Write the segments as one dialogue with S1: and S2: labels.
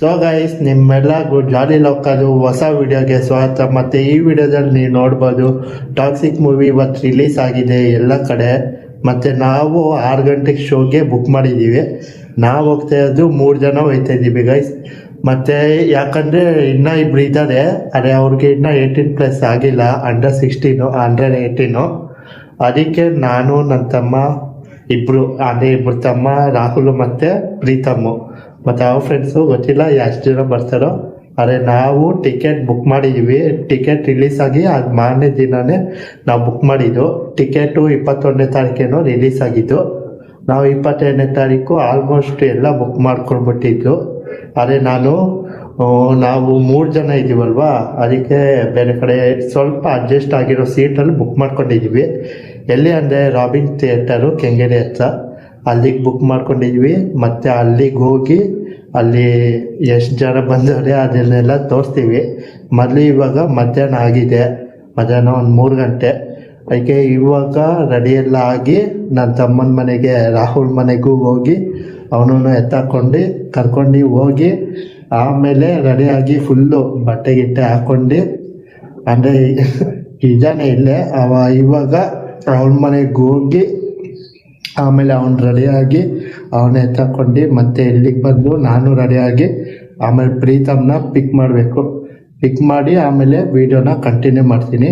S1: So guys, ನಿಮ್ಮೆಲ್ಲರಿಗೂ ಜಾಲಿ ಲೋಕದು ಹೊಸ ವಿಡಿಯೋಗೆ ಸ್ವಾಗತ. ಮತ್ತು ಈ ವಿಡಿಯೋದಲ್ಲಿ ನೀವು ನೋಡ್ಬೋದು, ಟಾಕ್ಸಿಕ್ ಮೂವಿ ಇವತ್ತು ರಿಲೀಸ್ ಆಗಿದೆ ಎಲ್ಲ ಕಡೆ. ಮತ್ತು ನಾವು 6 ಗಂಟೆಗೆ ಶೋಗೆ ಬುಕ್ ಮಾಡಿದ್ದೀವಿ. ನಾವು ಹೋಗ್ತಾ ಇರೋದು 3 ಜನ ಹೋಗ್ತಾ ಇದ್ದೀವಿ ಗೈಸ್. ಮತ್ತು ಯಾಕಂದರೆ ಇನ್ನೂ ಇಬ್ಬರು ಇದ್ದಾರೆ, ಅದೇ ಅವ್ರಿಗೆ ಇನ್ನೂ 18+ ಆಗಿಲ್ಲ, ಅಂಡರ್ 16 118. ಅದಕ್ಕೆ ನಾನು ನನ್ನ ತಮ್ಮ ಇಬ್ಬರು ತಮ್ಮ ರಾಹುಲ್ ಮತ್ತು ಪ್ರೀತಮ್ಮು ಮತ್ತು ಅವ್ರ ಫ್ರೆಂಡ್ಸು ಗೊತ್ತಿಲ್ಲ ಎಷ್ಟು ಜನ ಬರ್ತಾರೋ. ಆದರೆ ನಾವು ಟಿಕೆಟ್ ಬುಕ್ ಮಾಡಿದ್ದೀವಿ. ಟಿಕೆಟ್ ರಿಲೀಸ್ ಆಗಿ ಅದು ಮಾರನೇ ದಿನವೇ ನಾವು ಬುಕ್ ಮಾಡಿದ್ದು. ಟಿಕೆಟು 21ನೇ ತಾರೀಕೇನೋ ರಿಲೀಸ್ ಆಗಿದ್ದು. ನಾವು 22ನೇ ತಾರೀಕು ಆಲ್ಮೋಸ್ಟ್ ಎಲ್ಲ ಬುಕ್ ಮಾಡ್ಕೊಂಡ್ಬಿಟ್ಟಿದ್ದು. ಆದರೆ ನಾವು 3 ಜನ ಇದ್ದೀವಲ್ವಾ, ಅದಕ್ಕೆ ಬೇರೆ ಕಡೆ ಸ್ವಲ್ಪ ಅಡ್ಜಸ್ಟ್ ಆಗಿರೋ ಸೀಟಲ್ಲಿ ಬುಕ್ ಮಾಡ್ಕೊಂಡಿದ್ದೀವಿ. ಎಲ್ಲಿ ಅಂದರೆ ರಾಬಿನ್ ಥಿಯೇಟರು ಕೆಂಗೇರಿ ಹತ್ರ, ಅಲ್ಲಿಗೆ ಬುಕ್ ಮಾಡ್ಕೊಂಡಿದ್ವಿ. ಮತ್ತು ಅಲ್ಲಿಗೆ ಹೋಗಿ ಅಲ್ಲಿ ಎಷ್ಟು ಜನ ಬಂದವ್ರೆ ಅದನ್ನೆಲ್ಲ ತೋರಿಸ್ತೀವಿ. ಇವಾಗ ಮಧ್ಯಾಹ್ನ ಆಗಿದೆ, ಮಧ್ಯಾಹ್ನ ಒಂದು 3 ಗಂಟೆ. ಅದಕ್ಕೆ ಇವಾಗ ರೆಡಿಯೆಲ್ಲ ಆಗಿ ನನ್ನ ತಮ್ಮನ ಮನೆಗೆ, ರಾಹುಲ್ ಮನೆಗೂ ಹೋಗಿ ಅವನನ್ನು ಕರ್ಕೊಂಡು ಹೋಗಿ ಆಮೇಲೆ ರೆಡಿಯಾಗಿ ಫುಲ್ಲು ಬಟ್ಟೆ ಗಿಟ್ಟೆ ಹಾಕ್ಕೊಂಡು, ಅಂದರೆ ಇದ್ದಾನೆ ಇಲ್ಲೇ ಇವಾಗ ಅವನ ಮನೆಗೆ ಹೋಗಿ ಆಮೇಲೆ ಅವ್ನು ರೆಡಿಯಾಗಿ ಅವನ್ನ ಎತ್ತಾಕೊಂಡು ಮತ್ತೆ ಇಲ್ಲಿಗೆ ಬಂದು ನಾನು ರೆಡಿಯಾಗಿ ಆಮೇಲೆ ಪ್ರೀತಮ್ನ ಪಿಕ್ ಮಾಡಿ ಆಮೇಲೆ ವೀಡಿಯೋನ ಕಂಟಿನ್ಯೂ ಮಾಡ್ತೀನಿ.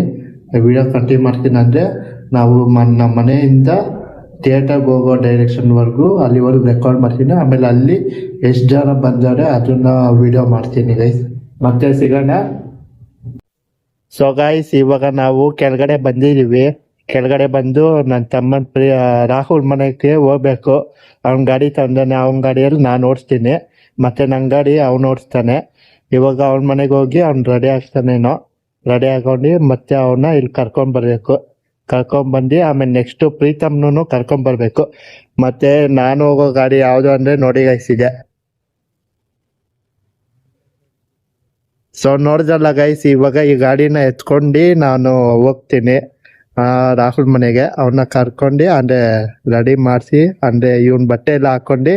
S1: ಅಂದರೆ ನಾವು ನಮ್ಮ ಮನೆಯಿಂದ ಥಿಯೇಟರ್ಗೆ ಹೋಗೋ ಡೈರೆಕ್ಷನ್ವರೆಗೂ ಅಲ್ಲಿವರೆಗೂ ರೆಕಾರ್ಡ್ ಮಾಡ್ತೀನಿ. ಆಮೇಲೆ ಅಲ್ಲಿ ಎಷ್ಟು ಜನ ಬಂದವ್ರೆ ಅದನ್ನ ವಿಡಿಯೋ ಮಾಡ್ತೀನಿ ಗೈಸ್. ಮತ್ತೆ ಸಿಗೋಣ. ಸೊ ಗೈಸ್, ಇವಾಗ ನಾವು ಕೆಳಗಡೆ ಬಂದು ನನ್ನ ತಮ್ಮನ ರಾಹುಲ್ ಮನೆಗೆ ಹೋಗ್ಬೇಕು. ಅವ್ನ ಗಾಡಿ ತಂದಾನೆ, ಅವನ ಗಾಡಿಯಲ್ಲಿ ನಾನು ಓಡಿಸ್ತೀನಿ, ಮತ್ತು ನನ್ನ ಗಾಡಿ ಅವ್ನು ಓಡಿಸ್ತಾನೆ. ಇವಾಗ ಅವನ ಮನೆಗೆ ಹೋಗಿ ಅವ್ನು ರೆಡಿ ಆಗ್ತಾನೇನೋ, ರೆಡಿ ಹಾಕೊಂಡು ಮತ್ತೆ ಅವನ್ನ ಇಲ್ಲಿ ಕರ್ಕೊಂಬಂದು ಆಮೇಲೆ ನೆಕ್ಸ್ಟು ಪ್ರೀತಮ್ನೂ ಕರ್ಕೊಂಬರ್ಬೇಕು. ಮತ್ತು ನಾನು ಹೋಗೋ ಗಾಡಿ ಯಾವುದು ಅಂದರೆ ನೋಡಿ ಗೈಸ್ ಇದೆ. ಸೊ ನೋಡಿದ್ರಲ್ಲ ಗೈಸ್, ಇವಾಗ ಈ ಗಾಡಿನ ಎತ್ಕೊಂಡು ನಾನು ಹೋಗ್ತೀನಿ ರಾಹುಲ್ ಮನೆಗೆ. ಅವನ್ನ ಕರ್ಕೊಂಡು ಅಂದರೆ ರೆಡಿ ಮಾಡಿಸಿ, ಅಂದರೆ ಇವನ್ ಬಟ್ಟೆ ಎಲ್ಲ ಹಾಕ್ಕೊಂಡು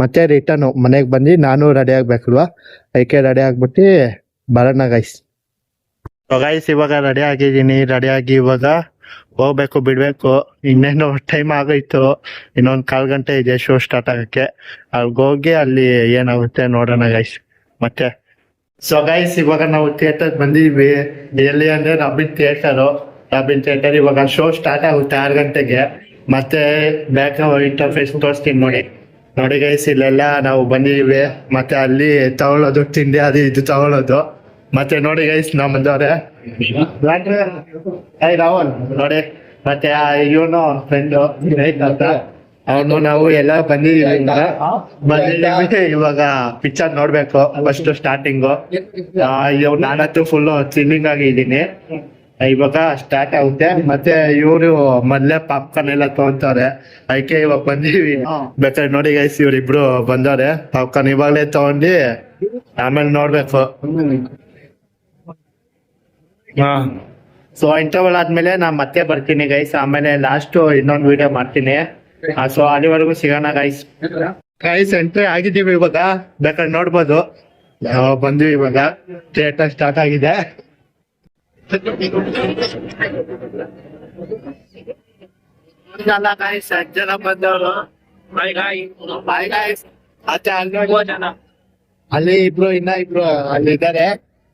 S1: ಮತ್ತೆ ರಿಟರ್ನು ಮನೆಗೆ ಬಂದು ನಾನು ರೆಡಿ ಆಗ್ಬೇಕಲ್ವಾ, ಅದಕ್ಕೆ ರೆಡಿ ಆಗ್ಬಿಟ್ಟು ಬರೋಣ ಗೈಸ್. ಗೈಸ್, ಇವಾಗ ರೆಡಿಯಾಗಿ ಇವಾಗ ಬಿಡಬೇಕು. ಇನ್ನೇನು ಟೈಮ್ ಆಗೋಯ್ತು, ಇನ್ನೊಂದು 1/4 ಗಂಟೆ ಇದೆ ಶೋ ಸ್ಟಾರ್ಟ್ ಆಗೋಕ್ಕೆ. ಅಲ್ಲಿಗೆ ಹೋಗಿ ಅಲ್ಲಿ ಏನಾಗುತ್ತೆ ನೋಡೋಣ ಗೈಸ್. ಮತ್ತೆ ಸೊ ಗೈಸ್, ಇವಾಗ ನಾವು ಥಿಯೇಟರ್ ಬಂದಿದ್ವಿ. ಎಲ್ಲಿ ಅಂದರೆ ರಾಬಿನ್ ಥಿಯೇಟರ್. ಇವಾಗ ಶೋ ಸ್ಟಾರ್ಟ್ ಆಗುತ್ತೆ 6 ಗಂಟೆಗೆ. ಮತ್ತೆ ಬ್ಯಾಕ್ ಇಂಟರ್ಫೇಸ್ ತೋರಿಸ್ತೀನಿ ನೋಡಿ ಗೈಸ್. ಇಲ್ಲೆಲ್ಲ ನಾವು ಬಂದಿದ್ದೀವಿ. ಮತ್ತೆ ಅಲ್ಲಿ ತಗೊಳ್ಳೋದು ತಿಂಡಿ ಅದು ಇದು ತಗೊಳ್ಳೋದು. ಮತ್ತೆ ನೋಡಿ ಗೈಸ್, ನಾವು ಬಂದವ್ರೆ ರಾಹುಲ್ ನೋಡಿ, ಮತ್ತೆ ಇವನು ಅವ್ನ ಫ್ರೆಂಡು ಅಂತ ಅವನು, ನಾವು ಎಲ್ಲ ಬಂದಿದ್ದೀವಿ. ಇವಾಗ ಪಿಕ್ಚರ್ ನೋಡ್ಬೇಕು ಫಸ್ಟ್ ಸ್ಟಾರ್ಟಿಂಗು. ನಾನಂತೂ ಫುಲ್ಲು ಥ್ರಿಲ್ಲಿಂಗ್ ಆಗಿದ್ದೀನಿ. ಇವಾಗ ಸ್ಟಾರ್ಟ್ ಆಗುತ್ತೆ. ಮತ್ತೆ ಇವರು ಮೊದ್ಲೇ ಪಾಪ್ಕಾರ್ನ್ ಎಲ್ಲ ತಗೊಂತಾರೆ, ಅದಕ್ಕೆ ಇವಾಗ ಬಂದೀವಿ. ಬೇಕಾದ್ರೆ ನೋಡಿ ಗೈಸ್, ಇವ್ರಿಬ್ರು ಬಂದವ್ರೆ ಪಾಪ್ಕಾರ್ನ್ ಇವಾಗಲೇ ತಗೊಂಡು ಆಮೇಲೆ ನೋಡ್ಬೇಕು. ಸೊ ಇಂಟರ್ವಲ್ ಆದ್ಮೇಲೆ ನಾ ಮತ್ತೆ ಬರ್ತೀನಿ ಗೈಸ್. ಆಮೇಲೆ ಲಾಸ್ಟ್ ಇನ್ನೊಂದು ವಿಡಿಯೋ ಮಾಡ್ತೀನಿ. ಸೊ ಅಲ್ಲಿವರೆಗೂ ಸಿಗೋಣ ಗೈಸ್. ಎಂಟ್ರಿ ಆಗಿದ್ದೀವಿ ಇವಾಗ, ಬೇಕಾದ್ರೆ ನೋಡ್ಬೋದು. ಬಂದ್ವಿ ಇವಾಗ, ಥಿಯೇಟರ್ ಸ್ಟಾರ್ಟ್ ಆಗಿದೆ. ಜನ ಬಂದವರು ಅಲ್ಲಿ ಇಬ್ರು ಅಲ್ಲಿದ್ದಾರೆ.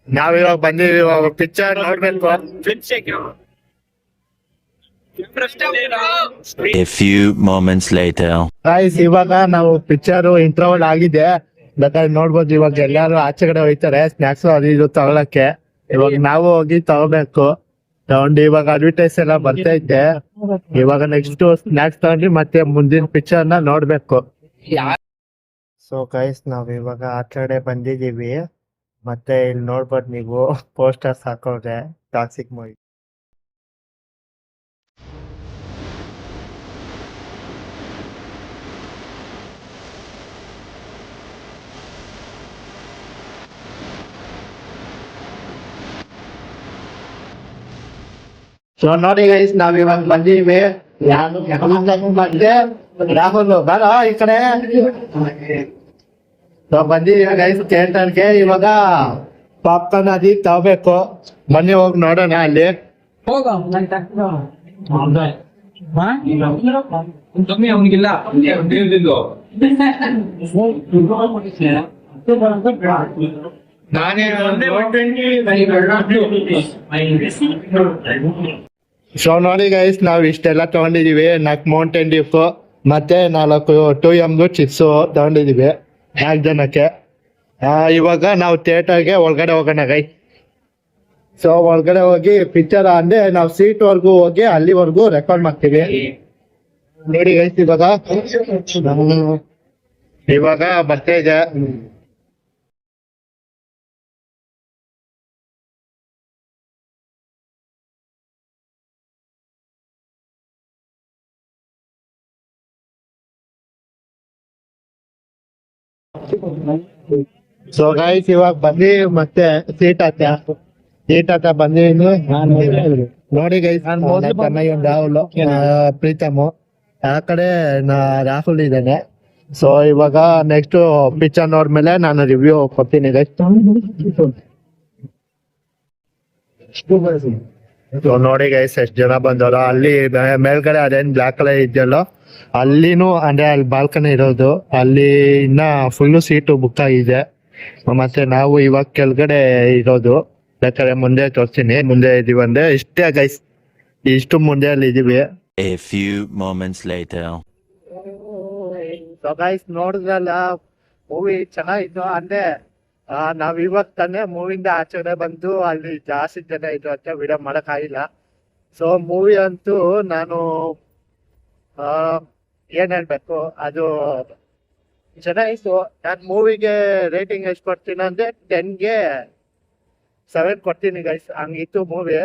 S1: ನಾವಿವಾಗ ಬಂದಿವಿ ಪಿಕ್ಚರ್ ನೋಡ್ಬೇಕು.
S2: A few moments later.
S1: Guys, ಇವಾಗ ನಾವು ಪಿಕ್ಚರ್ ಇಂಟರ್ವಲ್ ಆಗಿದೆ, ಬೇಕಾದ್ರೆ ನೋಡ್ಬೋದು. ಇವಾಗ ಎಲ್ಲಾರು ಆಚೆ ಕಡೆ ಹೋಯ್ತಾರೆ ಸ್ನಾಕ್ಸ್ ಅದು ಇದು ತಗೊಳಕ್ಕೆ. ಇವಾಗ ನಾವು ಹೋಗಿ ತಗೋಬೇಕು. ತಗೊಂಡು ಇವಾಗ ಅಡ್ವರ್ಟೈಸ್ ಎಲ್ಲ ಬರ್ತೈತೆ. ಇವಾಗ ನೆಕ್ಸ್ಟ್ ಸ್ನಾಕ್ಸ್ ತಗೊಂಡು ಮತ್ತೆ ಮುಂದಿನ ಪಿಕ್ಚರ್ ನ ನೋಡ್ಬೇಕು. ಸೊ ಗೈಸ್, ನಾವ್ ಇವಾಗ ಆ ಕಡೆ ಬಂದಿದೀವಿ. ಮತ್ತೆ ಇಲ್ಲಿ ನೋಡ್ಬೋದು ನೀವು, ಪೋಸ್ಟರ್ಸ್ ಹಾಕೋರೆ ಟಾಕ್ಸಿಕ್ ಮೂವಿ. ಸೊ ನೋಡಿ ಗೈಸ್, ನಾವ್ ಇವಾಗ ಬಂದಿವಿ. ರಾಹುಲ್ ಬರೋ ಈ ಕಡೆ. ಸೊ ಬಂದಿದ್ದೀವಿ ಗೈಸ್ ಥಿಯೇಟರ್ಗೆ. ಇವಾಗ ಪಾಪ್ಕಾರ್ನ್ ಅದಿ ತಗೋಬೇಕು. ಬನ್ನಿ ಹೋಗಿ ನೋಡೋಣ ಅಲ್ಲಿ.
S3: ಕಮ್ಮಿ ಅವನಿಗಿಲ್ಲ
S1: ಸೊ ನೋಡಿ ಗೈಸ್, ನಾವ್ ಇಷ್ಟೆಲ್ಲ ತಗೊಂಡಿದೀವಿ. 4 ಮೌಂಟೇನ್ ಡ್ಯೂಕ್ ಮತ್ತೆ 4 2M ಚಿಪ್ಸು ತಗೊಂಡಿದೀವಿ 4 ಜನಕ್ಕೆ. ಇವಾಗ ನಾವು ಥಿಯೇಟರ್ಗೆ ಒಳಗಡೆ ಹೋಗೋಣ ಗೈ. ಸೊ ಒಳಗಡೆ ಹೋಗಿ ಪಿಕ್ಚರ್ ಅಂದ್ರೆ ನಾವು ಸೀಟ್ ವರ್ಗು ಹೋಗಿ ಅಲ್ಲಿವರೆಗೂ ರೆಕಾರ್ಡ್ ಮಾಡ್ತೀವಿ. ನೋಡಿ ಗೈಸ್, ಇವಾಗ ಬರ್ತಾ ಇದೆ. ಸೊ ಗೈಸ್, ಇವಾಗ ಬಂದಿ ಮತ್ತೆ ಸೀಟ್ ಹತ್ತ ಬಂದಿದ್ದೀನಿ. ನೋಡಿ ಗೈಸ್, ರಾಹುಲ್, ಪ್ರೀತಮ್, ಆ ಕಡೆ ರಾಹುಲ್ ಇದ್ದಾನೆ. ಸೊ ಇವಾಗ ನೆಕ್ಸ್ಟ್ ಪಿಕ್ಚರ್ ನೋಡ್ಮೇಲೆ ನಾನು ರಿವ್ಯೂ ಕೊಡ್ತೀನಿ ಗೈಸ್. ಸೊ ನೋಡಿ ಗೈಸ್, ಎಷ್ಟು ಜನ ಬಂದವರು. ಅಲ್ಲಿ ಮೇಲ್ಗಡೆ ಅದೇನ್ ಬ್ಲಾಕ್ ಕಲರ್ ಇದೆಯಲ್ಲೋ ಅಲ್ಲಿನೂ ಅಂದ್ರೆ ಅಲ್ಲಿ ಬಾಲ್ಕನಿ ಇರೋದು, ಅಲ್ಲಿ ಇನ್ನ ಫುಲ್ಲು ಸೀಟು ಬುಕ್ ಆಗಿದೆ. ಮತ್ತೆ ನಾವು ಇವಾಗ ಕೆಳಗಡೆ ಇರೋದು. ಬೇಕಾದ್ರೆ ಮುಂದೆ ತೋರಿಸ್ತೀನಿ. ಮುಂದೆ ಇದೀವಿ ಅಂದ್ರೆ ಇಷ್ಟೇ ಗೈಸ್, ಇಷ್ಟು ಮುಂದೆ ಅಲ್ಲಿ ಇದೀವಿ.
S2: A few moments later.
S1: So guys, ನೋಡಿದ್ರಲ್ಲ, ಮೂವಿ ಚೆನ್ನಾಗಿತ್ತು. ಅಂದ್ರೆ ನಾವ್ ಇವಾಗ ತಾನೇ ಮೂವಿಂದ ಆಚರಣೆ ಬಂದು ಅಲ್ಲಿ ಜಾಸ್ತಿ ಜನ ಇದ್ರು ಅಂತ ವಿಡಿಯೋ ಮಾಡಕ್ ಆಗಿಲ್ಲ. ಸೊ ಮೂವಿ ಅಂತೂ ನಾನು ಏನ್ ಹೇಳ್ಬೇಕು, ಅದು ಚೆನ್ನಾಗಿತ್ತು. ನಾನು ಮೂವಿಗೆ ರೇಟಿಂಗ್ ಎಷ್ಟು ಕೊಡ್ತೀನಿ ಅಂದ್ರೆ 10ಗೆ 7 ಕೊಡ್ತೀನಿ ಗೈಸ್. ಹಂಗಿತ್ತು ಮೂವಿ.